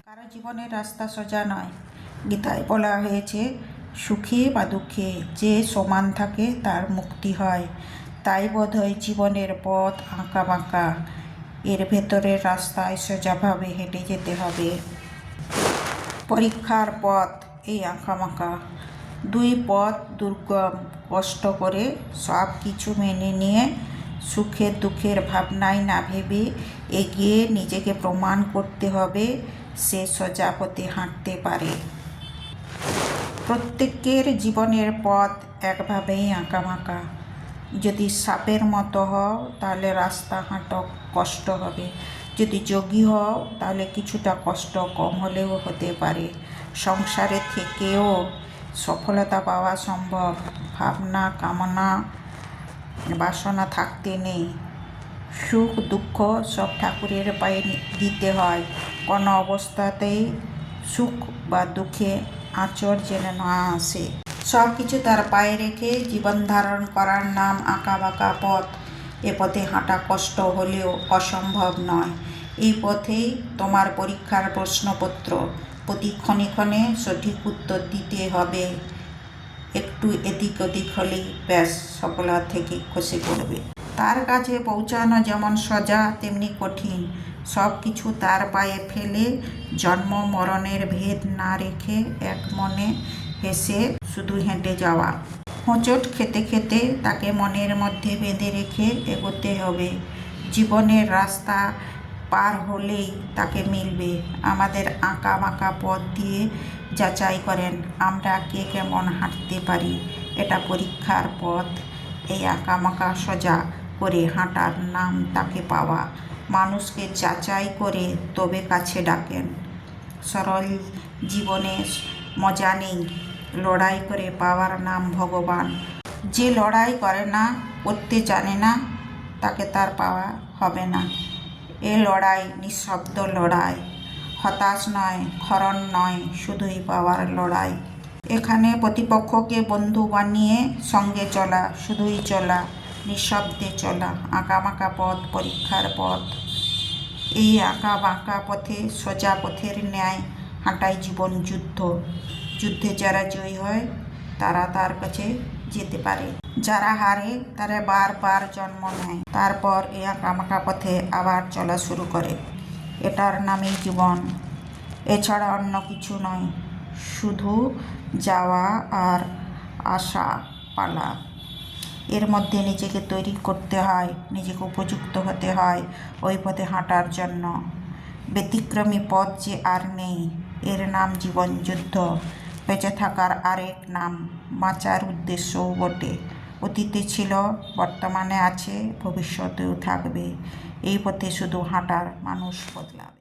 কারো জীবনের রাস্তা সোজা নয়। গীতায় বলা হয়েছে, সুখে বা দুঃখে যে সমান থাকে তার মুক্তি হয়। তাই বোধহয় জীবনের পথ আঁকা বাঁকা, এর ভেতরের রাস্তায় সোজাভাবে হেঁটে যেতে হবে। পরীক্ষার পথ এই আঁকা বাঁকা, দুই পথ দুর্গম। কষ্ট করে সব কিছু মেনে নিয়ে সুখের দুঃখের ভাবনায় না ভেবে এগিয়ে নিজেকে প্রমাণ করতে হবে সে সোজা পথে হাঁটতে পারে। প্রত্যেকের জীবনের পথ একভাবেই আঁকা বাঁকা। যদি সাপের মতো হও তাহলে রাস্তা হাঁটো কষ্ট হবে, যদি যোগী হও তাহলে কিছুটা কষ্ট কম হলেও হতে পারে। সংসারে থেকেও সফলতা পাওয়া সম্ভব। ভাবনা, কামনা, বাসনা থাকতে নেই। সুখ দুঃখ সব ঠাকুরের পায়ে দিতে হয়। কোনো অবস্থাতেই সুখ বা দুঃখে আঁচড় যেন না আসে। সব কিছু তার পায়ে রেখে জীবন ধারণ করার নাম আঁকা বাঁকা পথ। এ পথে হাঁটা কষ্ট হলেও অসম্ভব নয়। এই পথেই তোমার পরীক্ষার প্রশ্নপত্র। প্রতি ক্ষণে ক্ষণে সঠিক উত্তর দিতে হবে। একটু এদিক ওদিক হলেই ব্যাস সফলতা থেকে খসে পড়বে। তার কাছে পৌঁছানো যেমন সোজা তেমনি কঠিন। সব কিছু তার পায়ে ফেলে জন্ম মরণের ভেদ না রেখে এক মনে হেসে শুধু হেঁটে যাওয়া। হোঁচট খেতে খেতে তাকে মনের মধ্যে বেঁধে রেখে এগোতে হবে। জীবনের রাস্তা পার হলেই তাকে মিলবে। আমাদের আঁকা বাঁকা পথ দিয়ে যাচাই করেন আমরা কে কেমন হাঁটতে পারি। এটা পরীক্ষার পথ। এই আঁকা বাঁকা সোজা করে হাঁটার নাম তাকে পাওয়া। মানুষকে যাচাই করে তবে কাছে ডাকেন। সরল জীবনে মজা নেই, লড়াই করে পাওয়ার নাম ভগবান। যে লড়াই করে না, করতে জানে না, তাকে তার পাওয়া হবে না। এ লড়াই নিঃশব্দ লড়াই, হতাশ নয়, ক্ষরণ নয়, শুধুই পাওয়ার লড়াই। এখানে প্রতিপক্ষকে বন্ধু বানিয়ে সঙ্গে চলা, শুধুই চলা, নিঃশব্দে চলা। আঁকা বাঁকা পথ পরীক্ষার পথ। এই আঁকা বাঁকা পথে সোজা পথের ন্যায় হাঁটাই জীবন যুদ্ধ। যুদ্ধে যারা জয়ী হয় তারা তার কাছে যেতে পারে, যারা হারে তারা বারবার জন্ম নেয়, তারপর এই আঁকা বাঁকা পথে আবার চলা শুরু করে। এটার নামই জীবন, এছাড়া অন্য কিছু নয়। শুধু যাওয়া আর আসা পালা। এর মধ্যে নিজেকে তৈরি করতে হয়, নিজেকে উপযুক্ত হতে হয় ওই পথে হাঁটার জন্য। ব্যতিক্রমী পথ যে আর নেই, এর নাম জীবন যুদ্ধ। বেঁচে থাকার আরেক নাম বাঁচার উদ্দেশ্যও বটে। অতীতে ছিল, বর্তমানে আছে, ভবিষ্যতেও থাকবে। এই পথে শুধু হাঁটার মানুষ বদলাবে।